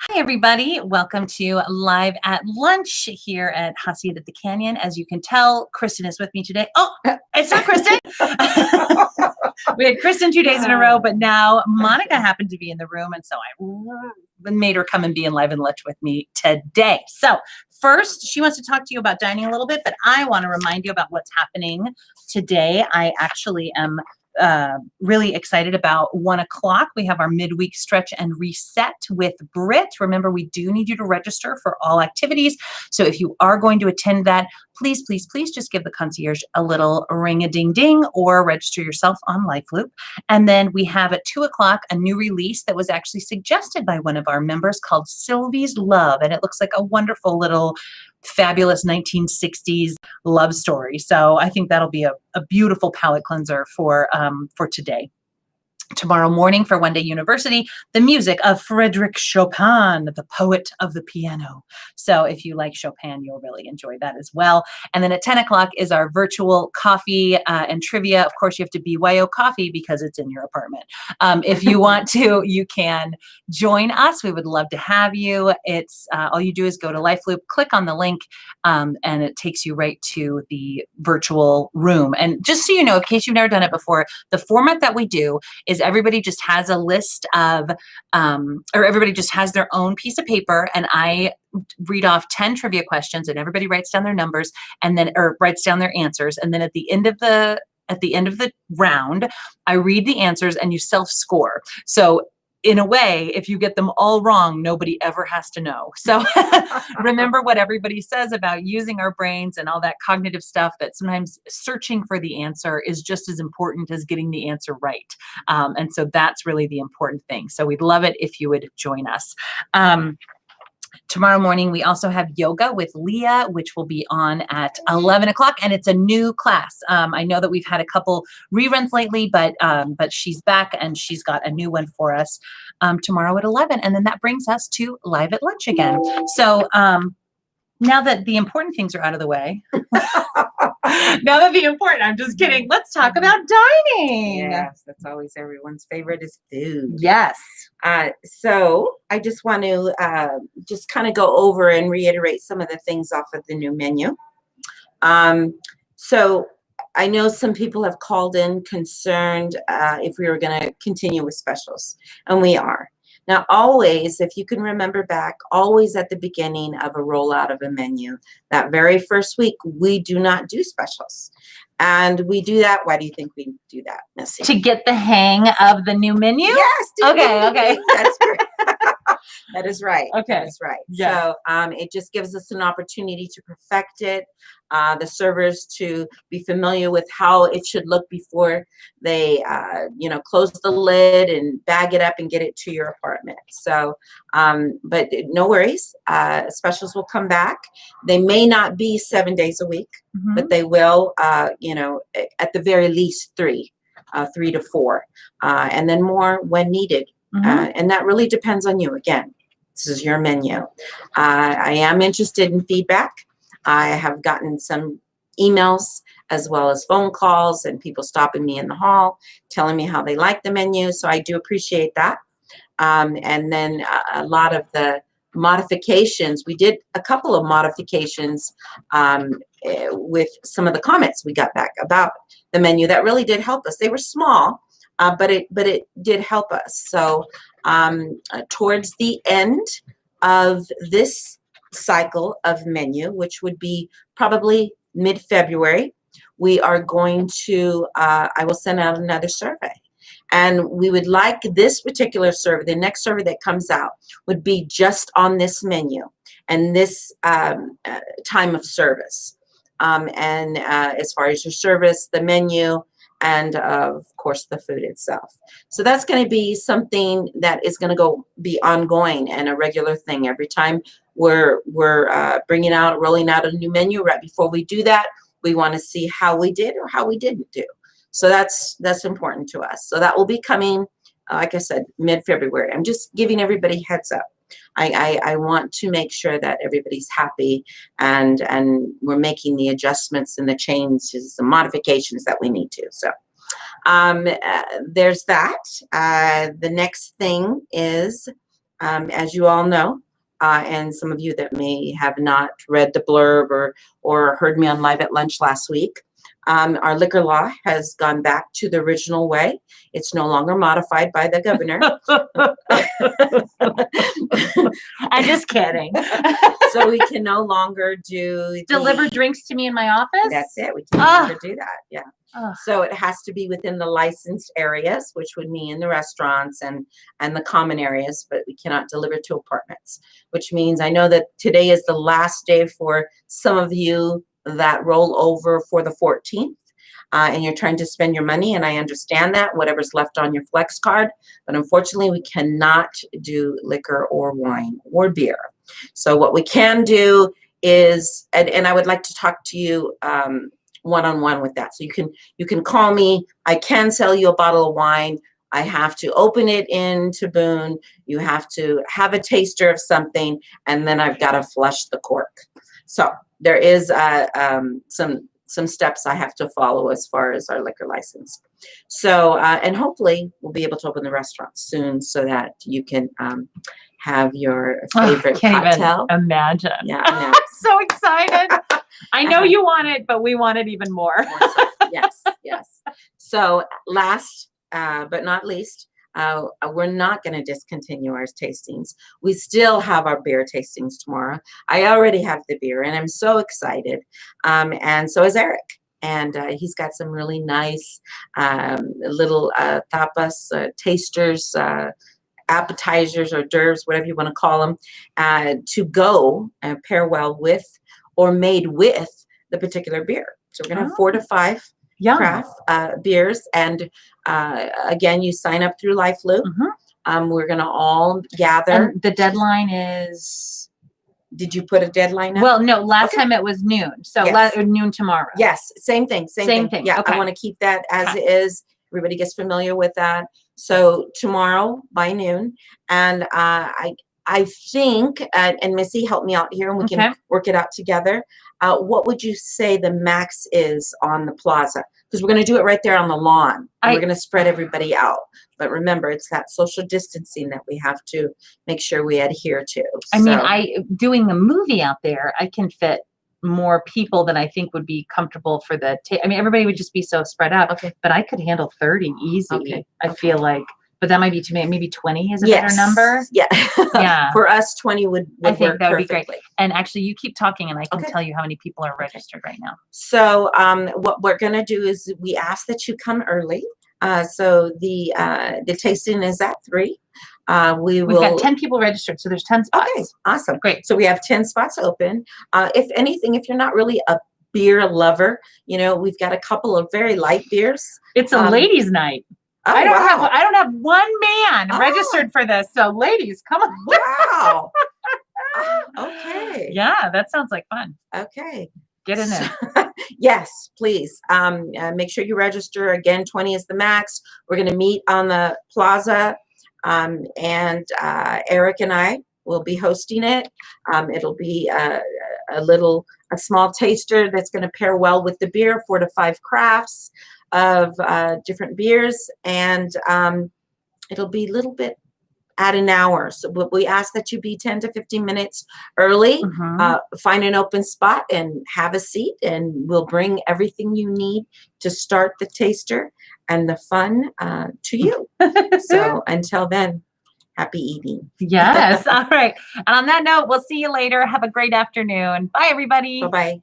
Hi, everybody. Welcome to Live at Lunch here at Hacienda de Canyon. As you can tell, Kristen is with me today. Oh, it's not Kristen. We had Kristen 2 days in a row, but now Monica happened to be in the room, and so I made her come and be in Live at Lunch with me today. So first, she wants to talk to you about dining a little bit, but I want to remind you about what's happening today. I actually am really excited about 1 o'clock. We have our midweek stretch and reset with Britt. Remember, we do need you to register for all activities. So if you are going to attend that, please, please, please just give the concierge a little ring-a-ding-ding or register yourself on LifeLoop. And then we have at 2 o'clock a new release that was actually suggested by one of our members called Sylvie's Love. And it looks like a wonderful little fabulous 1960s love story. So I think that'll be a beautiful palate cleanser for today. Tomorrow morning for One Day University, the music of Frédéric Chopin, the poet of the piano. So if you like Chopin, you'll really enjoy that as well. And then at 10 o'clock is our virtual coffee and trivia. Of course, you have to BYO coffee because it's in your apartment. If you want to, you can join us. We would love to have you. It's all you do is go to LifeLoop, click on the link, and it takes you right to the virtual room. And just so you know, in case you've never done it before, the format that we do is everybody just has a list of, or everybody just has their own piece of paper, and I read off 10 trivia questions, and everybody writes down their numbers and then, or writes down their answers. And then at the end of the round, I read the answers and you self-score. So in a way, if you get them all wrong, nobody ever has to know. So remember what everybody says about using our brains and all that cognitive stuff, that sometimes searching for the answer is just as important as getting the answer right. And so that's really the important thing. So we'd love it if you would join us. Tomorrow morning, we also have yoga with Leah, which will be on at 11 o'clock, and it's a new class. I know that we've had a couple reruns lately, but she's back and she's got a new one for us tomorrow at 11. And then that brings us to Live at Lunch again. So now that the important things are out of the way, I'm just kidding. Let's talk about dining. Yes, that's always everyone's favorite is food. Yes. So I just want to just kind of go over and reiterate some of the things off of the new menu. So I know some people have called in concerned if we were going to continue with specials, and we are. Now, always, if you can remember back, always at the beginning of a rollout of a menu, that very first week, we do not do specials. And we do that. Why do you think we do that, Missy? To get the hang of the new menu? Yes. Okay. That's great. That is right. Okay. That is right. Yeah. So it just gives us an opportunity to perfect it. The servers to be familiar with how it should look before they, close the lid and bag it up and get it to your apartment. So, but no worries. Specials will come back. They may not be 7 days a week, but they will, at the very least 3 to 4, and then more when needed. And that really depends on you. Again, this is your menu. I am interested in feedback. I have gotten some emails as well as phone calls and people stopping me in the hall, telling me how they like the menu. So I do appreciate that. And then a lot of the modifications, we did a couple of modifications with some of the comments we got back about the menu that really did help us. They were small, but it did help us. So towards the end of this cycle of menu, which would be probably mid-February, we are going to, I will send out another survey. And we would like this particular survey, the next survey that comes out would be just on this menu and this time of service. And as far as your service, the menu, and of course the food itself. So that's going to be something that is going to be ongoing and a regular thing. Every time we're rolling out a new menu, right before we do that, we want to see how we did or how we didn't do. So that's important to us. So that will be coming, like I said, mid-February. I'm just giving everybody heads up. I want to make sure that everybody's happy and we're making the adjustments and the changes, the modifications that we need to. So there's that. The next thing is as you all know, and some of you that may have not read the blurb or heard me on Live at Lunch last week, our liquor law has gone back to the original way. It's no longer modified by the governor. I'm just kidding. So we can no longer Deliver drinks to me in my office? That's it. We can no longer do that. Yeah. Ugh. So it has to be within the licensed areas, which would mean the restaurants and the common areas, but we cannot deliver to apartments, which means I know that today is the last day for some of you that roll over for the 14th. And you're trying to spend your money, and I understand that, whatever's left on your flex card, but unfortunately we cannot do liquor or wine or beer. So what we can do is, and I would like to talk to you one-on-one with that. So you can call me. I can sell you a bottle of wine. I have to open it into Boone. You have to have a taster of something, and then I've got to flush the cork. So there is some steps I have to follow as far as our liquor license. So, and hopefully we'll be able to open the restaurant soon so that you can have your favorite cocktail. Even imagine. Yeah, I'm so excited. I know you want it, but we want it even more. Yes, yes. So last but not least, we're not going to discontinue our tastings. We still have our beer tastings tomorrow. I already have the beer, and I'm so excited. And so is Eric. And he's got some really nice little tapas, tasters, appetizers, or d'oeuvres, whatever you want to call them, to go and pair well with or made with the particular beer. So we're going to have 4 to 5 craft beers, and again, you sign up through LifeLoop. We're going to all gather. And the deadline is. Did you put a deadline up? Well, no. Last time it was noon, so Yes. Noon tomorrow. Yes, same thing. Same thing. Yeah, Okay. I want to keep that as is. Everybody gets familiar with that. So tomorrow by noon, and I think, and Missy, help me out here, and we can work it out together. What would you say the max is on the plaza? Because we're going to do it right there on the lawn. And we're going to spread everybody out. But remember, it's that social distancing that we have to make sure we adhere to. I mean, doing the movie out there, I can fit more people than I think would be comfortable for the. I mean, everybody would just be so spread out. Okay. But I could handle 30 easy. Okay. I feel like. But that might be too many. Maybe 20 is a better number. Yeah. Yeah. For us, 20 would I think work that would be perfectly. great. And actually, you keep talking, and I can tell you how many people are registered right now. So what we're going to do is we ask that you come early. So the tasting is at 3. We've got 10 people registered, so there's 10 spots. Okay, awesome. Great. So we have 10 spots open. If anything, if you're not really a beer lover, we've got a couple of very light beers. It's a ladies' night. Oh, I wow. don't have one man registered for this. So ladies, come on. Wow. Okay. Yeah, that sounds like fun. Okay. Get in there. Yes, please. Make sure you register. Again, 20 is the max. We're going to meet on the plaza, and Eric and I will be hosting it. It'll be a small taster that's going to pair well with the beer, 4 to 5 crafts of different beers, and it'll be a little bit at an hour. So we ask that you be 10 to 15 minutes early. Find an open spot and have a seat, and we'll bring everything you need to start the taster and the fun to you. So until then, happy eating. Yes. All right. And on that note, we'll see you later. Have a great afternoon. Bye, everybody. Bye-bye.